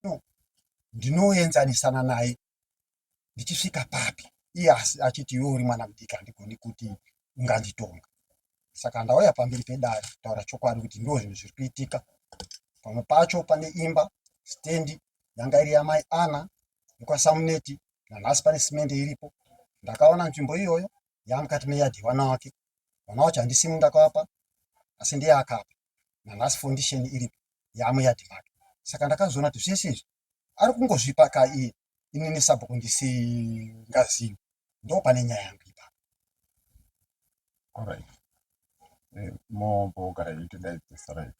no ndinoenzanisana naye ndichisvika papi iye achiti iwe uri mwana mudiki handigoni kuti unganditonga. Saka ndauya pamberi pedare kutaura chokwadi kuti ndo zvinhu zviri kuitika. Pamwe pacho pane imba stendi yanga iri yamai Ana nekwaSamuneti, nanhasi pane simende iripo. Ndakaona nzvimbo iyoyo yamukati meyadhi yewana wake. Mwana wacho handisi ndakavapa asi ndiye akapa. Nanhasi foundation iripo yamuyadhi make. Saka ndakazoona kuti zvese izvi ari kungozvipaka iye, inini sabhuku ndisingazivi. Ndo pane nyaya yangu ipapo. Alright. Mombo gara yitidaidzisa right.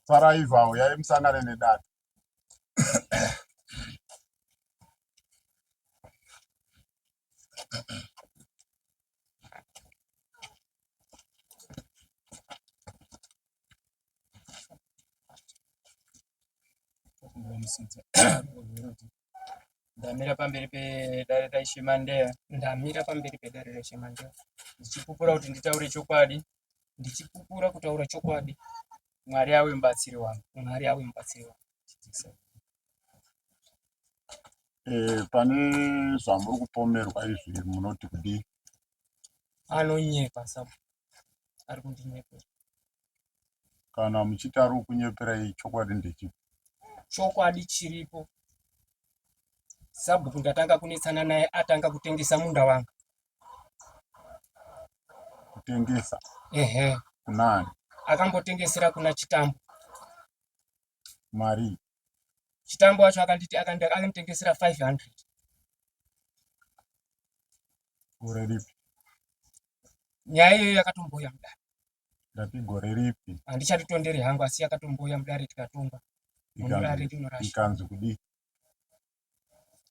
Saraiva uya musangane nedata. Ndamira pamberi pedare raShimandeya. Ndamira pamberi pedare raShimandeya. Ndichipupura kuti nditaure chokwadi. Ndichipupura kutaura chokwadi. Mwari awe mubatsiri wangu. Mwari awe mubatsiri wangu. Pane zvamuri kupomerwa izvi munoti kudii? Anonyepa sabu. Ari kundinyepera. Kana muchiti ari kukunyeperai chokwadi ndechipi? Chokwadi chiripo. Sabhuku ndatanga kunetsana naye atanga kutengesa munda wanga. Kutengesa? Ehe. Kunani? Akambotengesera kuna Chitambo. Mari? Chitambo wacho akanitengesera 500. Gore ripi? Nyaya iyoyo yakatomboya mudare. Ndati gore ripi? Handichatitondere hangu asi yakatomboya mudare tikatonga. Mudare ndinorasha. Ikanzi kudii?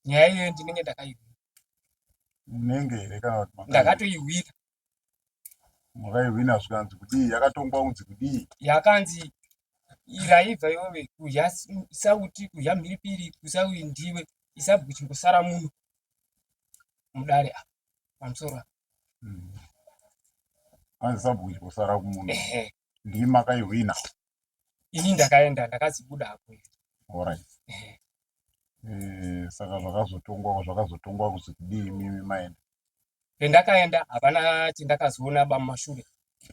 Nyaya iyoyo ndinenge ndakaiwira. Munenge here kana kuti ndakatoiwira. Makaiwina zvikanzi kudii? Yakatongwa kunzi kudii? Yakanzi iraibva yove kudya sauti, kudya mhiripiri, kusawi ndiwe isabhuku chimbosara muno mudare apa pamusoro apa. Anzi sabhuku chimbosara kumuno. Ndii makaiwina. Ini ndakaenda ndakazibuda hapo. Alright. Saka zvakazotongwa kuzi kudii mimi maenda? Pendakaenda hapana chandakazoona mumashure.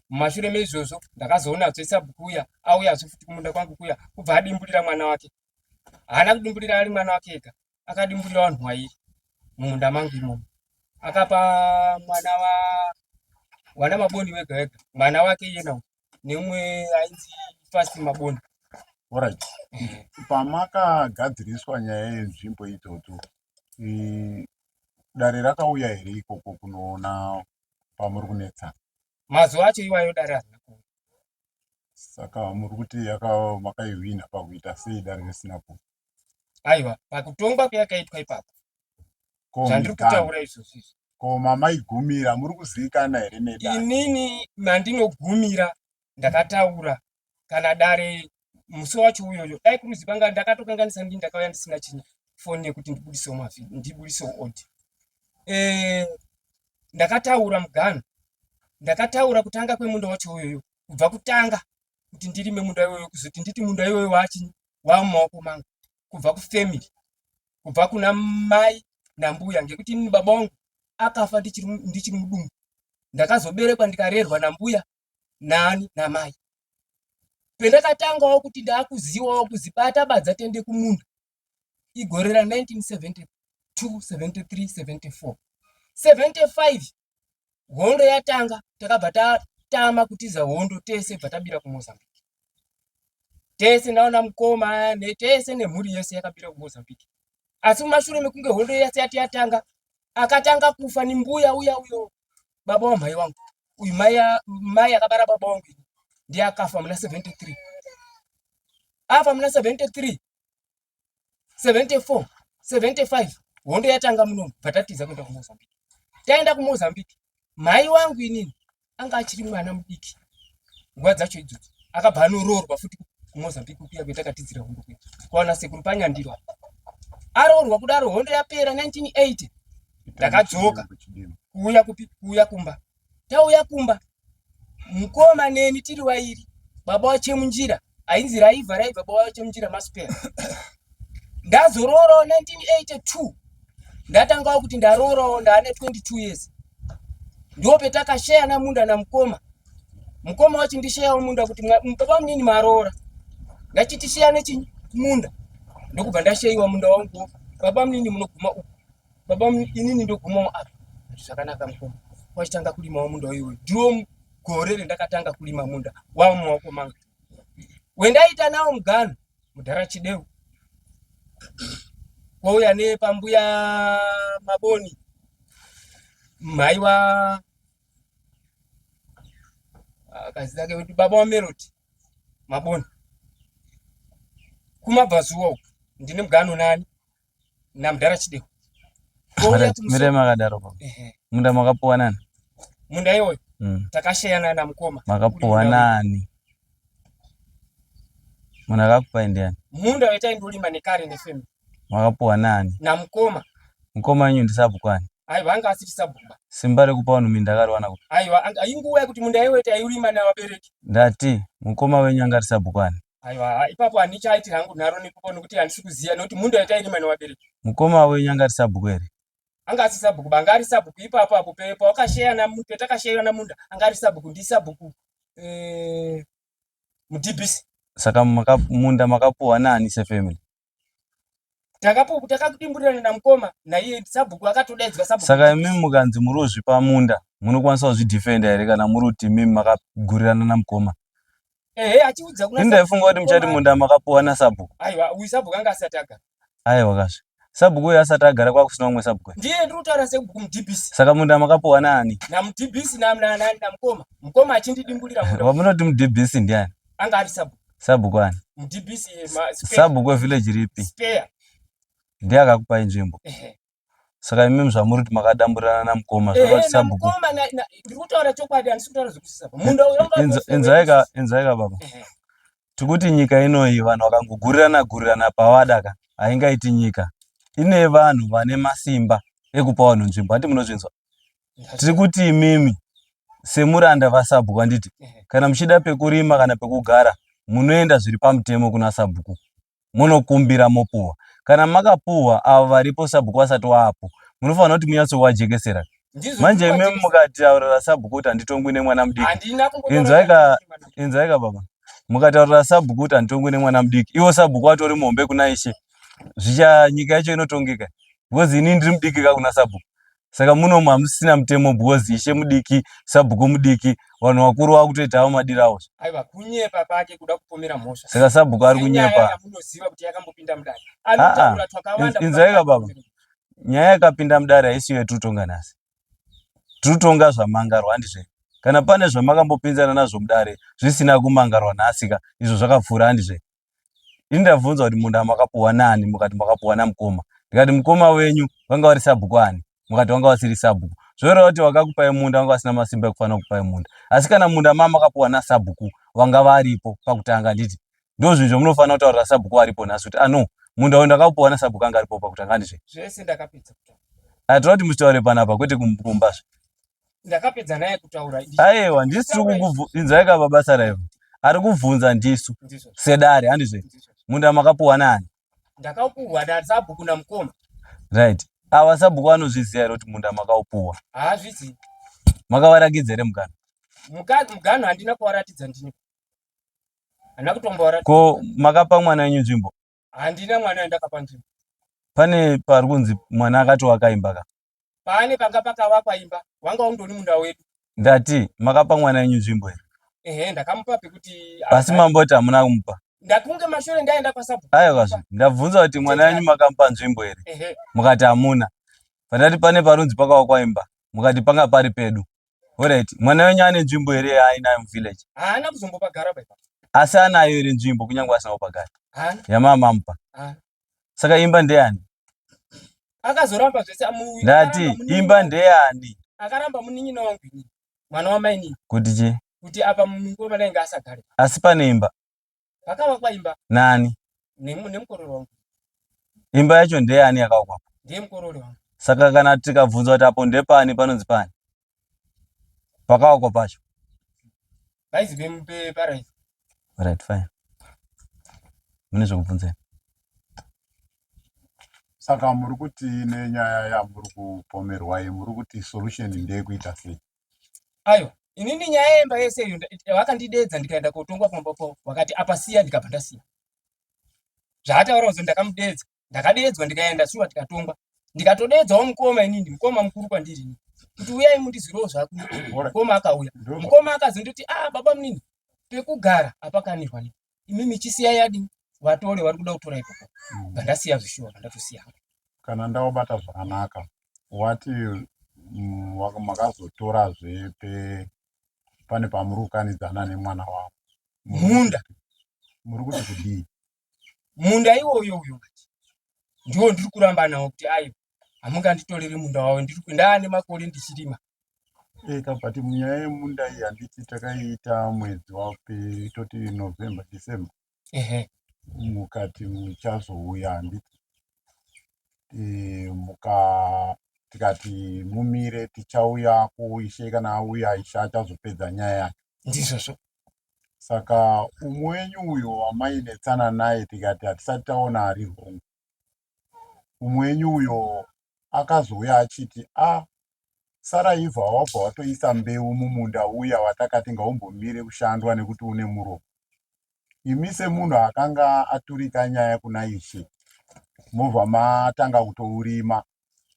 Mumashure meizvozvo ndakazoona sabhuku uya auyazve futi kumunda kwangu kuya kubva adimbulira mwana wake. Haana kudimbulira ari mwana wake ega, akadimbulira vanhu vairi mumunda mangu imomo. Akapa wana Maboni wega wega, mwana wake iyena nemumwe ainzi Fast Maboni. Alright. Pamakagadziriswa nyaya yenzvimbo idzodzo, dare rakauya here ikoko kunoona pamuri kunetsana? Mazuva acho iwayo dare harina kuuya. Saka muri kuti makaiwina pakuita sei dare risina kuuya? Aiwa, pakutongwa kwayakaitwa ipapo. Zvandiri kutaura izvozvo. Ko mamaigumira muri kuzivikana here nedare? Inini mandinogumira ndakataura kana dare musi wacho uyoyo dai kuruzi panga ndakatokanganisa ndini ndakauya ndisina chinhu foni yekuti ndibudisewo mavhidhiyo, ndibudisewo audio. Ndakataura mugano. Ndakataura kutanga kwemunda wacho uyoyo, kubva kutanga kuti ndirime munda iyoyo, kuzoti nditi munda iyoyo wachini wamumaoko mangu, kubva kufamily, kubva kuna mai nambuya, ngekuti ini baba wangu akafa ndichiri mudumbu. Ndakazoberekwa ndikarerwa nambuya nani namai. Pendakatangawo kuti ndakuziwawo kuzibata badza tende kumunda igore ra1972, 73, 74, 75 hondo yatanga. Takabva tatama kutiza hondo tese bva tabira kuMozambique. Tese naona mukoma tese nemhuri yese yakabira kuMozambique. Asi mumashure mekunge hondo yese yatanga, akatanga kufa ni mbuya uyo baba wamai wangu. Uyu mai akabara baba wangu ndiye akafa muna 73. Afa muna 73, 74, 75 hondo yatanga muno bvatatiza kuenda kuMozambique. Taenda kuMozambique, mai wangu inini anga achiri mwana mudiki nguva dzacho idzodzo. Akabva anororwa futi kuMozambique kuya kwetakatidzira hondo kwedu kwaona sekuru Panyandiro. Aroorwa kudaro hondo yapera 1980. Ndakadzoka kuuya kumba. Tauya kumba mukoma neni tiri wairi baba waChemunjira ainzi Raivha baba waChemunjira Maspera. Ndazororawo 1982 ndatangawo kuti ndarorawo ndaane 22 years. Ndo petakashare na munda na mukoma. Mukoma wachindishayawo munda kuti baba munini marora. Ngachitishiyane munda. Ndokubva ndashayiwa munda wangu. Baba munini munoguma uku. Baba inini ndoguma apa. Zvakanaka mukoma. Wachitanga kulima munda iwe. Ndiwo gore rendakatanga kulima munda wamumaoko manga. Wendaita nawo mugano mudhara Chideu. Kwauya nepambuya Maboni. Maiwa akazi yake kuti baba waMelody Maboni. Kumabvazuwa uku ndine mugano nani namudhara Chideu. Mire makadaro baba. Munda makapuwa nani? Munda iwoyo takashayana na mukoma. Makapuwa nani? Munda kakupa ndiani? Munda wetaindolima nekare nefemi. Makapuwa nani? Na mukoma. Mukoma wenyu ndisabu kwani? Aiwa anga asiti sabumba. Simbare kupa wanu mindakari wana kuti. Aiwa ainguwa kuti munda iwe tairima na wabereki. Ndati mukoma wenyu anga tisabu kwani? Aiwa ipapo anichaiti hangu naro nipopo nokuti andisikuziya nokuti munda wetairima na wabereki. Mukoma wenyu anga tisabu kwere? Anga asisabuku bangari sabuku ipapo apo pepo wakashare na munda petakashare na munda angari sabuku ndisabuku mudibisi. Saka munda makapuwa nani se family? Takakudimburira na mukoma na iye sabuku akatodedzwa sabuku. Saka imi mukanzi muruzvi pamunda munokwanisa kuzvidefenda here kana muri kuti mimi makagurirana na mukoma? Achiudza kuna ndaifunga kuti muchati munda makapuwa na sabuku. Aiwa uyu sabuku anga asati agara. Aiwa kasvi sabuku uyu asati agara kwakusina umwe sabuku. Ndiye ndiri kutaura sebuku mudibisi. Saka munda makapuwa nani? Na mudibisi na mukoma. Mukoma achindidimburira munda. Wamunoti mudibisi ndiani? Anga ari sabuku. Sabuku ani? Mudibisi sabuku village ripi? Spare. Ndiye akakupa nzvimbo. Saka imimi zvamuri kuti makadamburana na mukoma zvakati sabuku. Mukoma ndiri kutaura chokwadi handisi kutaura zvekusisa. Munda uyu enzaika baba. Tikuti nyika inoyi vanhu vakangogurirana pawadaka haingaiti nyika. Ine vanhu vane masimba ekupa vanhu nzvimbo. Hati munozvinzwa? Tiri kuti imimi semuranda vasabuku handiti kana muchida pekurima kana pekugara munoenda zviri pamutemo kuna sabuku. Munokumbira mopuwa. Kana makapuwa avo varipo sabuku vasati waapo munofanira kuti munyatsowajekesera. Manje imimi mukataurira sabuku kuti handitongwi nemwana mudiki. Inzaika baba. Mukataurira sabuku kuti handitongwi nemwana mudiki. Iwo sabuku atori mombe kuna Ishe. Nyika yacho inotongeka. Because ini ndiri mudiki kuna sabuku. Saka munomu hamusina mutemo because Ishe mudiki, sabuku mudiki, vanhu vakuru vakutoitawo madiro avo. Aiwa kunyepa pake kuda kupomera mhosva. Saka sabuku ari kunyepa. Munoziva kuti yakambopinda mudare. Anotaura twakawanda. Inzaika baba. Nyaya yakapinda mudare haisi yetutonga nhasi. Tutonga zvamangarwa handizve. Kana pane zvamakambopinzana nazvo mudare zvisina kumangarwa nhasika izvo zvakapfuura handizve. Ini ndabvunza kuti munda makapuwa nani mukati makapuwa namukoma. Ndikati mukoma wenyu wanga uri sabuku ani? Mukati wanga wasiri sabuku. Zvoreva kuti wakakupai munda wanga wasina masimba ekufanira kukupai munda. Asi kana munda makapuwa nasabuku wanga varipo pakutanga nditi. Ndozvizvo munofanira kutaurira sabuku aripo nhasi kuti munda uyu ndakapuwa nasabuku anga aripo pakutanga handizve. Zvese ndakapedza kutaura. Atoda kuti muchitaure panapa kwete kumumbazve. Ndakapedza naye kutaura. Aiwa ndisi tiri kukubvunza basa raivo. Ari kubvunza ndisu sedare handizve. Munda makapuwa nani? Ndakapuwa nasabuku namukoma. Right. Ava sabuku vanozviziva here kuti munda makaupuwa? Haazvizivi. Makavarakidza here mugano? Mugano handina kuvaratidza ndini. Handina kutombovaratidza. Ko makapa mwana wenyu nzvimbo? Handina mwana wandakapa nzvimbo. Pane pari kunzi mwana akatowaka imba ka? Pane panga pakavakwa imba. Wanga undori munda wedu. Ndati makapa mwana wenyu nzvimbo here? Ndakamupa pekuti. Asi mamboti hamuna kumupa? Ndakunge mashure ndaenda kwasabuku. Aiwa kasvi. Ndabvunza kuti mwana wenyu makamupa nzvimbo here? Mukati hamuna. Pandati pane parunzi pakavakwa imba. Mukati panga pari pedu. Alright. Mwana wenyu ane nzvimbo here yainayo muvillage? Haana kuzombopagara baba. Asi anayo here nzvimbo kunyange asina kupagara? Haana. Yamamamupa? Saka imba ndeyani? Akazoramba zvese ndati imba ndeyani? Akaramba munin'ina wangu mwana wamainini. Kuti chi? Kuti apa mungoma nainga asagare. Asi pane imba? Pakavakwa imba. Nani? Nemukorori wangu. Imba yacho ndeyani yakavakwa? Ndiye mukorori wangu. Saka kana tikabvunza kuti apo ndepani panonzi pani? Pakavakwa pacho? Paizi paRaiva. Right, fine. Mune zvekubvunza. Saka muri kuti nenyaya yamuri kupomerwa iyi muri kuti solution ndeyekuita sei? Ayo, inini nyaya yemba yese iyo wakandidedza ndikaenda kotongwa pambapo wakati apasiya ndikabva ndasiya. Zvataura kuti ndakamudedza, ndakadedzwa ndikaenda shuwa tikatongwa. Ndikatodedzawo mukoma inini, mukoma mukuru kwandiri ini. Kuti uyai mundizirowo zvaku. Mukoma akauya. Mukoma akazondoti baba munini pekugara apakanirwa ni. Imimi chisiya yadi vatore vari kuda kutora ipopo. Ndasiya zvishuwa ndatosiya. Kana ndawabata zvakanaka wati makazotorazve pane pamurukanidzana nemwana wavo munda muri kuti kudii? Munda iwoyo uyo ndiwo ndiri kuramba nawo kuti ayo hamunganditorere munda wawo ndaane makore ndichirima. Kabati munyaya yemunda iyi handiti takaiita mwedzi toti November December. Mukati muchazouya handiti tikati mumire tichauya kuishe, kana auya Ishe achazopedza nyaya yake. Ndizvozvo. Saka umwe wenyu uyo wamainetsana naye tikati hatisati taona ari hongu, umwe wenyu uyo akazouya achiti Saraivha wabva watoisa mbeu mumunda uya watakati ngaumbomire kushandwa nekuti une muromo. Imi semunhu akanga aturika nyaya kuna Ishe mobva matanga kutourima,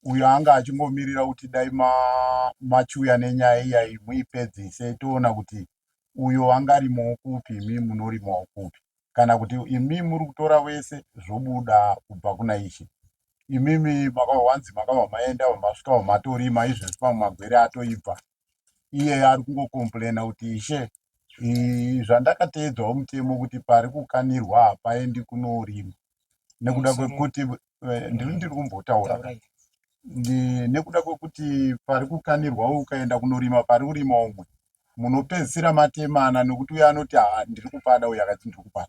uyo anga achingomirira kuti dai machuya nenyaya iyai muipedzise toona kuti uyo angarimawo kupi, imi munorimawo kupi, kana kuti imi muri kutora wese zvobuda kubva kuna Ishe. Imimi wanzi makabva maenda masvika wamatorima izvozvi pamagwere atoibva, iye ari kungokomplena kuti Ishe zvandakateedzawo mutemo kuti pari kukanirwa hapaendi kunorima, nekuda kwekuti ndiri kumbotaura nekuda kwekuti pari kukanirwa ukaenda kunorima pari kurima umwe munopedzisira matemana, nekuti uyo anoti ndiri kupada, uyo akati ndiri kupada.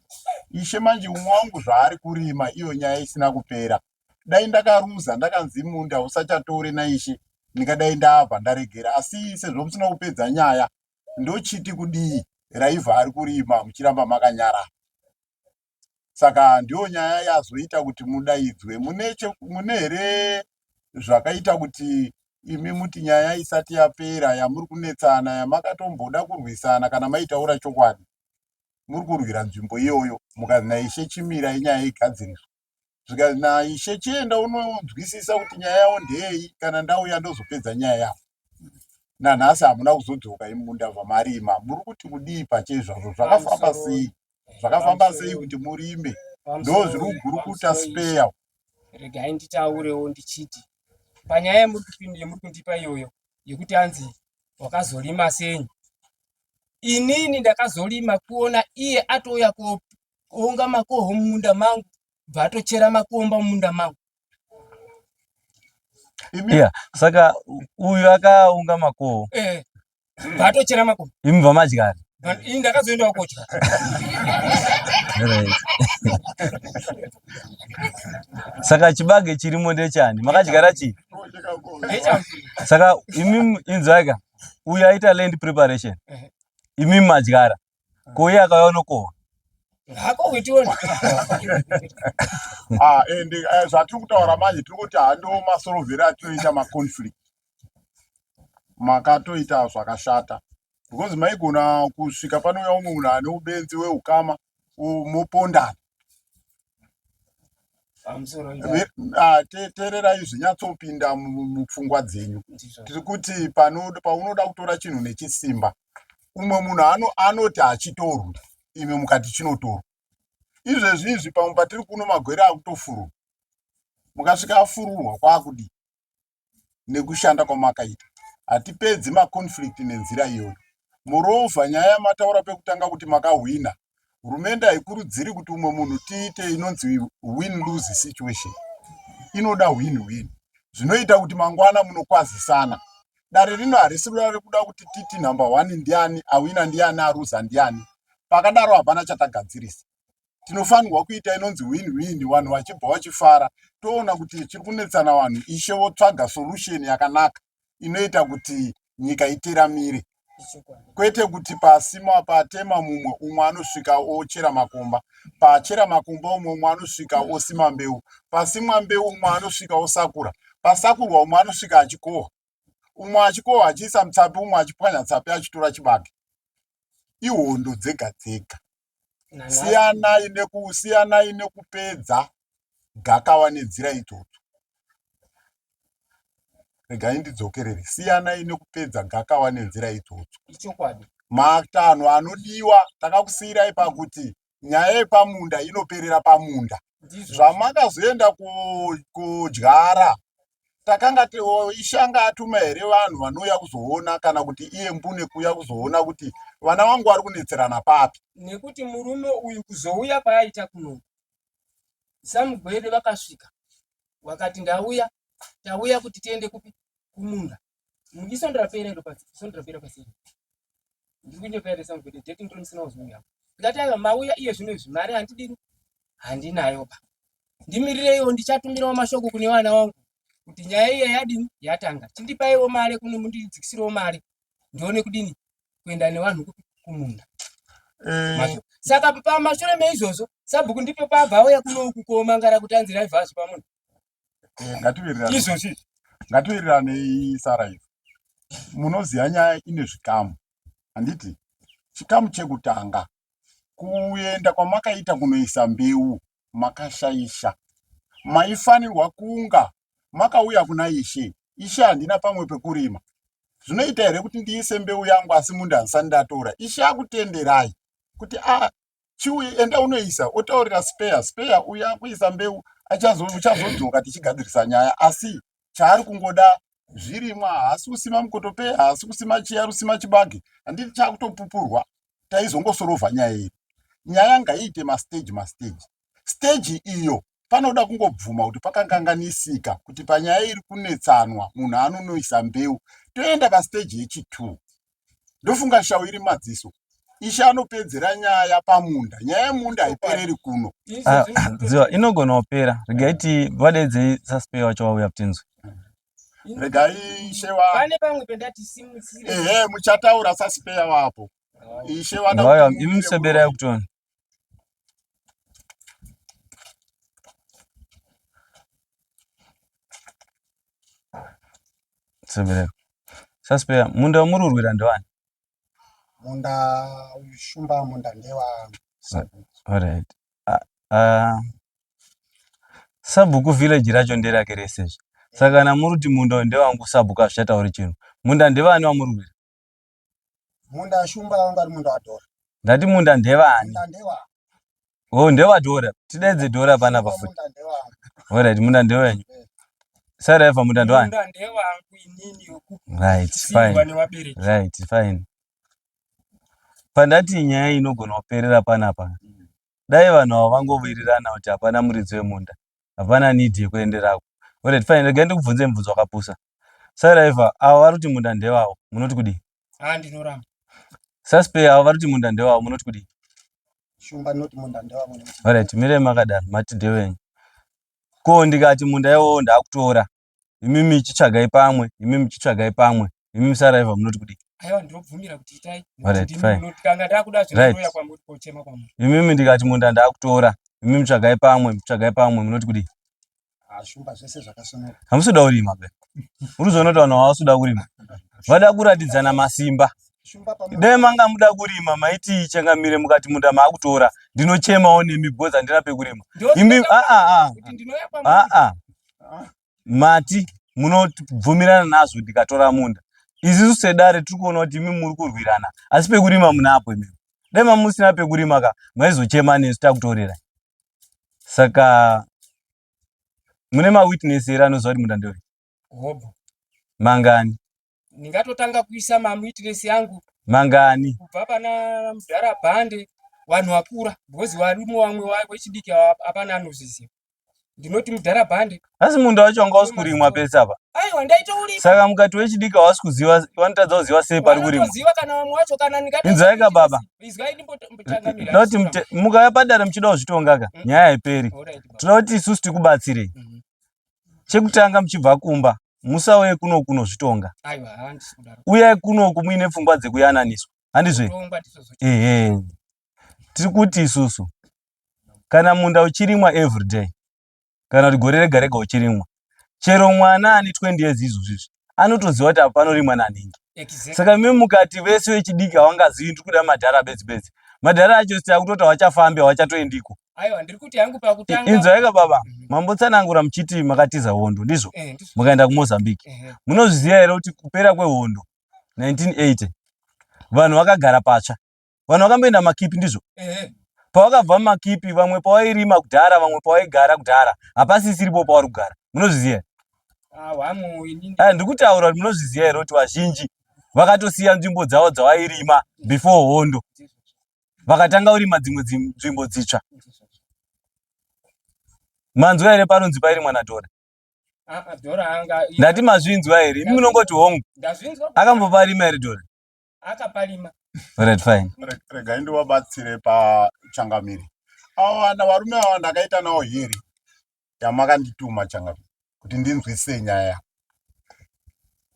Ishe manje umwe wangu zvaari kurima iyo nyaya isina kupera. Dai ndakaruza ndakanzi munda usachatore naIshe ndingadai ndabva ndaregera, asi sezvo musina kupedza nyaya ndochiti kudii raivha ari kurima muchiramba makanyara. Saka ndiyo nyaya yazoita kuti mudaidzwe. Mune here zvakaita kuti imi muti nyaya isati yapera yamuri kunetsana yamakatomboda kurwisana, kana maitaura chokwadi muri kurwira nzvimbo iyoyo, mukazi naIshe chimira inyaya igadziriswa, zvikazi naIshe chienda unonzwisisa kuti nyaya yawo ndeyei, kana ndauya ndozopedza nyaya yawo. Nanhasi hamuna kuzodzoka imunda vamarima, muri kuti kudii pachezvazvo? Zvakafamba sei? Zvakafamba sei kuti murime? Ndo zviri kugurukuta speya. Regai nditaurewo ndichiti panyaya yemuri kundipa iyoyo yekuti anzi wakazorima senyi, inini ndakazorima kuona iye atouya kuonga makoho mumunda mangu bva atochera makomba mumunda mangu. Saka uyu akaunga makoho bva atochera makomba, imi bva madyara. ini ndakazoendawo kodya. Saka chibage chirimo ndechani? Makadyara chii? Saka imi inzwaka uyu aita land preparation, imi madyara, kouya akauya nokohwa. Zvatiri kutaura manje tiri kuti hando masorovheri atinoita maconflict, makatoita zvakashata, because maigona kusvika panouya umwe munhu ane ubenzi hweukama mopondana. Teererai zvinyatsopinda mupfungwa dzenyu. Tiri kuti paunoda kutora chinhu nechisimba, umwe munhu anoti hachitorwi, imi mukati chinotorwa. Izvezvi pamwe patiri kuno magwere akutofurwa, mukasvika afururwa kwakudii nekushanda kwamakaita. Hatipedzi maconflict nenzira iyoyo. Moreover, nyaya yamataura pekutanga kuti makahwina, hurumende haikurudziri kuti umwe munhu tiite inonzi win-lose situation. Inoda win-win, zvinoita kuti mangwana munokwazisana. Dare rino harisi kuda kuti titi number 1 ndiani, awina ndiani, aruza ndiani. Pakadaro hapana chatagadzirisa. Tinofanirwa kuita inonzi win-win, vanhu vachibva vachifara, toona kuti chiri kunetsana vanhu, Ishe votsvaga solution yakanaka inoita kuti nyika iteramire. kwete kuti pasima patema mumwe umwe anosvika ochera makomba, pachera makomba umwe anosvika osima mbeu, pasimwa mbeu umwe anosvika osakura, pasakurwa umwe anosvika achikohwa, umwe achikohwa achiisa mutsapi, umwe achipwanya tsapi achitora chibage. Ihondo dzega dzega. Siyanai nekupedza gakava nenzira idzodzo. Regai ndidzokerere, siyanai nekupedza gakava nenzira idzodzo. Matanho anodiwa takakusiyirai pakuti nyaya yepamunda inoperera pamunda. Zvamakazoenda kudyara takanga ishanga atuma here vanhu vanouya kuzoona kana kuti iye mbune kuuya kuzoona kuti vana vangu vari kunetserana papi. Nekuti murume uyu kuzouya paaita kuno samugwere vakasvika wakati tauya kuti tiende kupi kumunda ndisondirapera paseri ndikunyepere samugwere ndeti ndinomusina kuzoya ndikati mauya iye zvino izvi mari handidini handinayo pa ndimirireiwo ndichatumirawo mashoko kune vana vangu kuti nyaya iya yadini yatanga tindipaiwo mari kune mundidzikisirewo mari ndione kudini kuenda nevanhu kupi kumunda. Saka pamashure meizvozvo sabhuku ndipo pabva auya kuno uku komangara kuti anzirai vhazvi pamunda. Ngatiwirirane Sara izvo. Munoziva nyaya ine zvikamu. Handiti chikamu chekutanga kuenda kwamakaita kunoisa mbeu makashaisha. Maifanirwa kunga makauya kuna Ishe. Ishe handina pamwe pekurima. Zvinoita here kuti ndiise mbeu yangu asi munda handisati ndatora. Ishe akutenderai kuti chiuye enda unoisa, otaurira spare uya kuisa mbeu uchazodzoka tichigadzirisa nyaya, asi chaari kungoda zvirimwa, haasi kusima mukotopeya, haasi kusima chiya, rusima chibage, handiti chakutopupurwa, taizongosorovha nyaya iyi. Nyaya ngaiite mastage. Stage iyo panoda kungobvuma kuti pakanganganisika kuti panyaya iri kunetsanwa munhu anonoisa mbeu, toenda pastage yechi2. Ndofunga shau iri madziso. Ishe anopedzera nyaya pamunda. Nyaya yemunda haipereri kuno. Dziwa inogona kupera. Regaiti vadedze saspeya wacho wauya kutinzwe. Regai Ishewa. Pane pamwe pendati simutsire. Muchataura saspeya wapo. Ishewa ndauya imusebera yekutoni. Sebera. Saspeya munda wamururwira ndewani? Munda ushumba munda ndewa. Alright. Sabhuku village racho nderake research. Saka namuruti munda ndewangu sabhuku azvichatauri chinhu. Munda ndevani wamururwira? Munda shumba wanga ari munda wadhora. Ndati munda ndevani? Munda ndewa. Ndewadhora. Tidedze dhora panapa futi. Munda ndewa. Alright, munda ndewenyu. Sara eva munda ndewani? Munda ndewangu inini yoku. Right, fine. Pandati nyaya inogona kuperera panapa. Dai vanhu ava vangowirirana kuti hapana muridzi wemunda. Hapana need yekuenderako. Alright, fine. Regai ndikubvunze mubvunzo wakapusa. Sara eva ava vari kuti munda ndewawo munoti kudii? Ndinoramba. Saspeya ava vari kuti munda ndewawo munoti kudii? Shumba noti munda ndewawo. Alright, mirei makadaro mati ndewenyu. Ko ndikati munda iwowo ndakutora. Imimi muchitsvagai pamwe, imimi muchitsvagai pamwe. Imimi Sara eva munoti kudii? Aiwa ndinobvumira kuti itai. Alright, fine. Kanga ndakuda zvinoya kwamuri kochema kwamuri. Imimi ndikati munda ndakutora. Imimi mutsvagai pamwe munoti kudii? Shumba zvese zvakasonoka. Hamusuda kurima be. Uruzoona kuti vanhu havasuda kurima. Vada kuratidzana masimba. Dai manga muda kurima maiti changamire mukati munda maakutora. Ndinochemawo nemi because handina pekurima. Imimi mati munobvumirana nazvo ndikatora munda. Isusu sedare tiri kuona kuti imi muri kurwirana. Asi pekurima munapo imimi. Dai musina pekurima ka maizochema nesu takutorera. Saka mune mawitness here anoziva kuti munda ndewenyu? Hobo. Mangani? Ndingatotanga kuisa mawitness yangu. Mangani? Kubva pana mudhara bhande vanhu vakura. Because varume vamwe vechidiki hapana anozviziva. Ndinoti mudhara bhande. Asi munda wacho wanga wasi kurimwa pese apa? Aiwa ndaitourima. Saka mukati wechidiki hawasi kuziva, vanotadza kuziva sei pari kurimwa? Vanotoziva kana vamwe vacho kana ndingati. Inzwai baba. Izwai ndimbotangamira. Ndoti mukauya padare muchida kuzvitonga ka nyaya haiperi. Tinoda kuti isusu tikubatsirei. Chekutanga muchibva kumba musauye kuno kunozvitonga. Aiwa, handisi kudaro. Uyai kunoku muine pfungwa dzekuyananiswa. Handizve? Kutongwa ndizozo. Tiri kuti isusu kana munda uchirimwa everyday, kana kuti gore rega rega uchirimwa, chero mwana ane 20 years izvozvi anotoziva kuti apa panorimwa naningi. Exactly. Saka mimi mukati vese vechidiki havangazivi ndiri kuda madhara bedzi. Madhara acho sitakutoti hawachafambi hawachatoendiko. Aiwa, ndiri kuti hangu pakutanga. Inzwaika baba, mambotsanangura muchiti makatiza hondo, ndizvo? Ndizvo. Mukaenda kuMozambique. Munozviziva here kuti kupera kwehondo 1980 vanhu vakagara patsva. Vanhu vakamboenda makipi, ndizvo? Pavakabva makipi, vamwe pavairima kudhara, vamwe pavaigara kudhara, hapasisiripo pavari kugara. Munozviziva here? Ndikutaura kuti munozviziva here kuti vazhinji vakatosiya nzvimbo dzavo dzavairima before hondo, vakatanga kurima dzimwe nzvimbo dzitsva. Manzwa here panonzi pairimwa naDhora? Ndati mazvinzwa here? Imi munongoti hongu. Akamboparima here Dhora? Akaparima. Alright, fine. Regai ndivabatsire paChangamire. Vana varume ava ndakaita navo heri yamakandituma Changamire kuti ndinzwisise nyaya.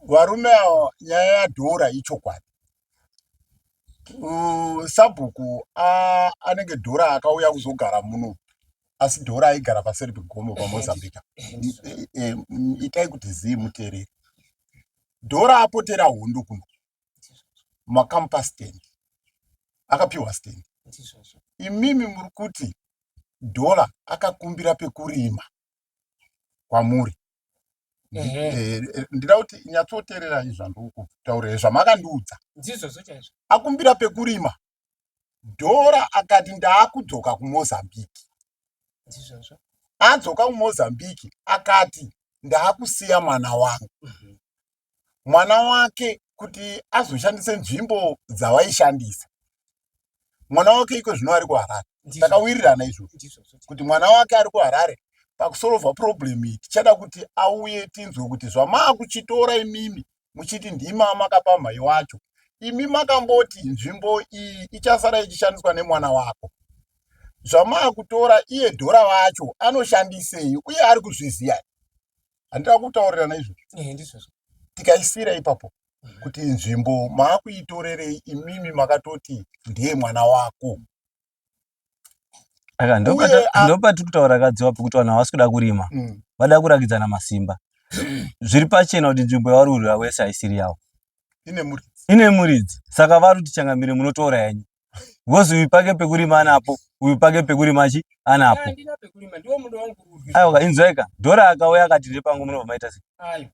Varume ava nyaya yaDhora ichokwadi. Sabhuku anenge Dhora akauya kuzogara muno, asi Dhora aigara paseri pegomo paMozambique. Itai kuti zii muteereri. Dhora apotera hondo kuno macampus stand, akapiwa stand. Imimi muri kuti Dhora akakumbira pekurima kwamuri. Ndira kuti nyatsoteerera izvandiri kutaura zvamakandiudza. Akumbira pekurima. Dhora akati ndaakudzoka kuMozambique. Adzoka kuMozambique akati ndaakusiya mwana wangu. Mwana wake kuti azoshandise nzvimbo dzavaishandisa. Mwana wake iko zvino ari kuHarare. Takawirirana izvozvo kuti mwana wake ari kuHarare pakusolva problem iyi tichada kuti auye tinzwe kuti zvamaakuchitora imimi muchiti ndima makapa mhai wacho. Imi makamboti nzvimbo iyi ichasara ichishandiswa nemwana wako. Zvamaakutora iye Dhora wacho anoshandisei uye ari kuzviziya. Handira kutaurirana izvozvo. Tikaisira ipapo kuti nzvimbo maakuitorerei imimi makatoti ndiye mwana wako. Aka ndopati kutaura kadziwa pekuti vanhu havasi kuda kurima, vada kurakidzana masimba. Zviri pachena kuti nzvimbo yavari kurwira wese haisiri yavo. Ine muridzi. Saka vari kuti Changamire munotora yenyu. Wozi uyu pake pekurima anapo, uyu pake pekurima anapo. Aiwa, inzwaika. Dhora akauya akati ndepangu munobva maita sei?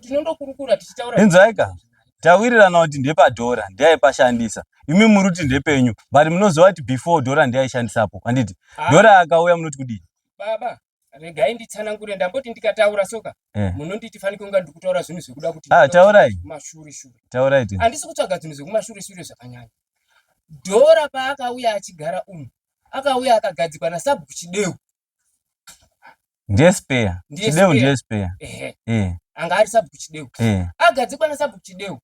Tinondokurukura tichitaura. Inzwaika. Tawirirana kuti ndepaDhora ndiaipashandisa. Imi muri kuti ndepenyu. Bari munoziva kuti before Dhora ndiaishandisapo. Handiti? Dhora akauya munoti kudii? Baba, regai nditsanangure ndamboti ndikataura soka. Munonditi fanike kunga ndikutaura zvinhu zvekuda kuti taurai. Mashure. Taurai. Handisi kutsvaga zvinhu zvekumashure zvakanyanya. Dhora paakauya achigara umu, akauya akagadzikwa naSabhuku Chideu. Ndiye spare. Chideu ndiye spare. Anga ari Sabhuku Chideu. Agadzikwa naSabhuku Chideu.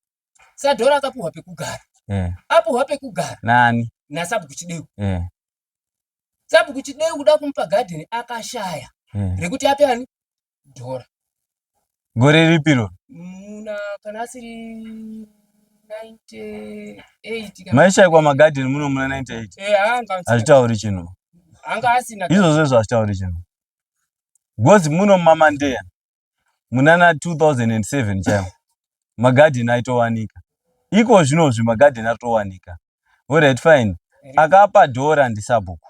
SaDhora akapuhwa pekugara. Apuhwa pekugara. Nani? naSabhuku Chideu. Sabhuku Chideu kuda kumupa garden akashaya. Rekuti ape ani? Dhora. Gore ripiro? Muna kana asiri 98. Maisha kwa magarden muno muna 98. Anga azvitauri chinhu. Anga asina. Izvozvo zvazvitauri chinhu. Gozi muno mumamandeya munana 2007 chaiwo magarden aitowanika. Iko zvinozvi magarden atowanika. Alright, fine. Akapa Dhora ndiSabhuku.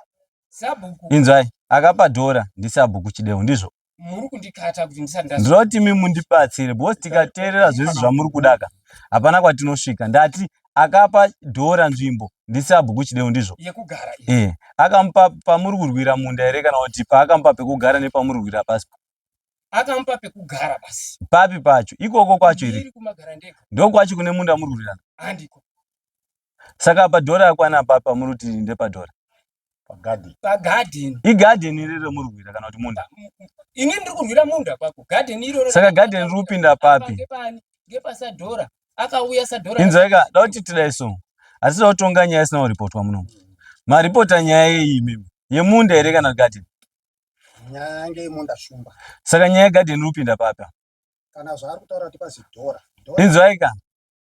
Sabhuku. Inzwai, akapa Dhora ndiSabhuku Chideu, ndizvo? Muri kundikata kuti ndisandazvo. Ndinoti imi mundipatsire bosi tikateerera zvese zvamuri kudaka. Hapana kwatinosvika. Ndati akapa Dhora nzvimbo ndiSabhuku Chideu, ndizvo? Yekugara. Akamupa pamuri kurwira munda here kana kuti paakamupa pekugara nepamuri kurwira pasi? Akamupa pekugara basi. Papi pacho? Ikoko kwacho here? Ndiri kumagara ndega. Ndiko kwacho kune munda muri kurwira? Handiko. Saka paDhora yakwana papa muri kuti ndepaDhora? Pagarden. Igarden irero muri kurwira kana kuti munda? Ini ndiri kurwira munda kwako. Garden iroro. Saka garden riri kupinda papi? Ngepani? NgepaSaDhora. Akauya SaDhora. Inzwaika, dauti tidai so. Asi dautonga nyaya isina kuripotwa muno. Maripota nyaya iyi mimi. Yemunda here kana garden? Nyaya yemunda shumba. Saka nyaya garden riri kupinda papa? kana zvaari kutaura kuti pazi dhora inzwaika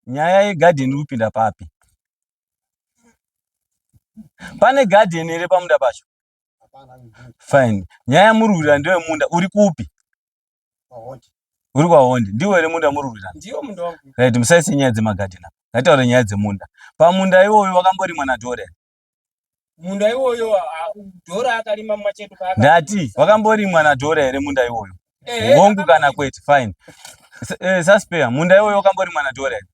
nyaya yegarden iri kupinda papi? Pane garden ere pamunda pacho? Fine. Nyaya murwira ndewe munda uri kupi? Uri kwaHondi. Ndiwe ere munda murwira? Ndiyo munda wangu. Right, musaise nyaya dzemagarden apa. Ngataure nyaya dzemunda. Pamunda iwoyo wakamborimwa naDhora? Munda iwoyo Dhora akalima mumacheto paaka. Ndati wakamborimwa naDhora ere munda iwoyo? Hongu kana kwete? Fine. Saspea, munda iwoyo wakamborimwa naDhora ere?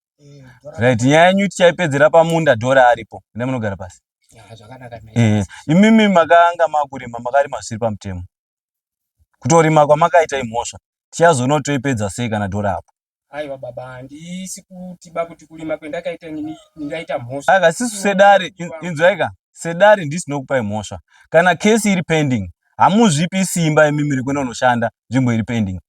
Right, nyaya yenyu tichaipedzera pamunda Dhora aripo. Ndine munogara pasi. Zvakanaka. Imimi makanga makurima makarima zviri pamutemo. Kutorima kwamakaita imhosva. Tichazonotoipedza sei kana Dhora apo? Aiwa baba, handisi kuti bakuti kurima kwendakaita ndingaita mhosva. Aka sisu sedare, inzwaika, sedare ndisinokupai mhosva. Kana kesi iri pending, hamuzvipi simba imimi rikuenda unoshanda nzvimbo iri pending.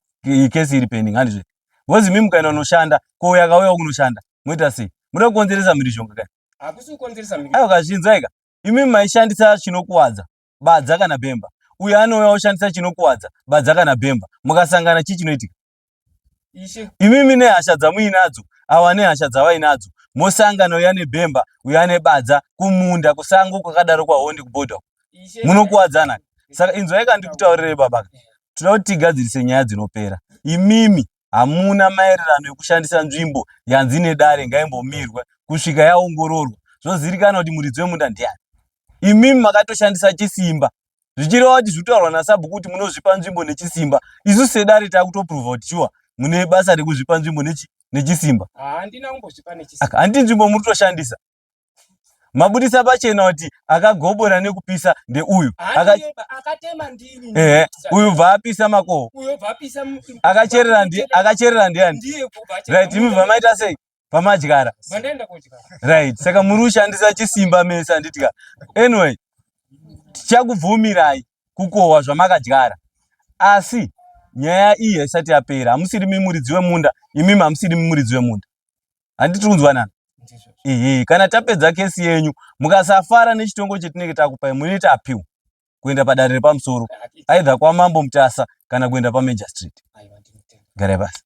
Kesi iri pending, handizve. Wozi mimi mukaenda unoshanda, kouya kauya kunoshanda. Moita sei? Muda kukonzeresa mhirizhonga kai? Hakusi kukonzeresa mhirizhonga. Aiwa kazvinzwaika. Imimi maishandisa chinokuwadza, badza kana bhemba. Uyo anouya oshandisa chinokuwadza, badza kana bhemba. Mukasangana chii chinoitika? Imimi nehasha dzamuinadzo, awa nehasha dzavainadzo. Mosangana uya nebhemba, uya nebadza, kumunda, kusango kwakadaro kwaHondi kubhodha. Munokuwadzana. Saka inzwaika ndikutaurire baba. Toda kuti tigadzirise nyaya dzinopera. Imimi hamuna maererano ekushandisa nzvimbo yanzi nedare ngaimbomirwe kusvika yaongororwa. Zvozivikanwa kuti muridzi wemunda ndiani. Imimi makatoshandisa chisimba. Zvichireva kuti zvitaurwa naSabhuku kuti munozvipa nzvimbo nechisimba. Isu sedare takutoprova kuti shuwa mune basa rekuzvipa nzvimbo nechisimba. Handina kumbozvipa nechisimba. Handi nzvimbo muri kutoshandisa. Mabudisa pachena kuti akagobora nekupisa ndeuyu. Akatema ndini. Uyu bva apisa makoho. Uyu bva apisa. Akacherera ndiani? Ndiye kubva. Right, imi vamaita sei? Pamadyara. Vandaenda kodyara. Right, saka muri kushandisa chisimba mese handitika. Anyway, tichakubvumirai kukohwa zvamakadyara. Asi nyaya iyi haisati yapera. Hamusiri muridzi wemunda, imimi hamusiri muridzi wemunda. Handiti kunzwanana? Kana tapedza kesi yenyu, mukasafara nechitongo chetinenge takupai, munoita appeal kuenda padare repamusoro. Aidha kwaMambo Mutasa kana kuenda paMajor Street. Garai basi.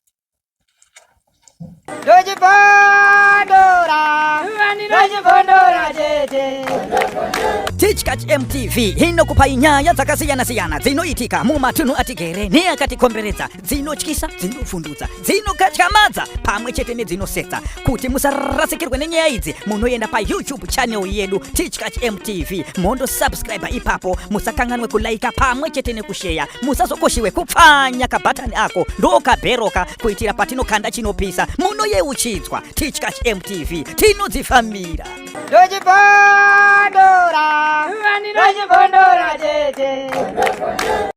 Teachkach MTV inokupai nyaya dzakasiyana-siyana dzinoitika mumatunhu atigere neakatikomberedza, dzinotyisa, dzinofundutsa, dzinokatyamadza pamwe chete nedzinosetsa. Kuti musarasikirwe nenyaya idzi, munoenda paYouTube channel yedu Teachkach MTV, mondo subscribe ipapo, musakanganwe kulaika pamwe chete nekushare, musazokoshiwe kupfanya kabhatani ako ndokabheroka kuitira patinokanda chinopisa munoyeuchidzwa. Teachkach MTV tinodzifamira. Dojibondora, Dojibondora,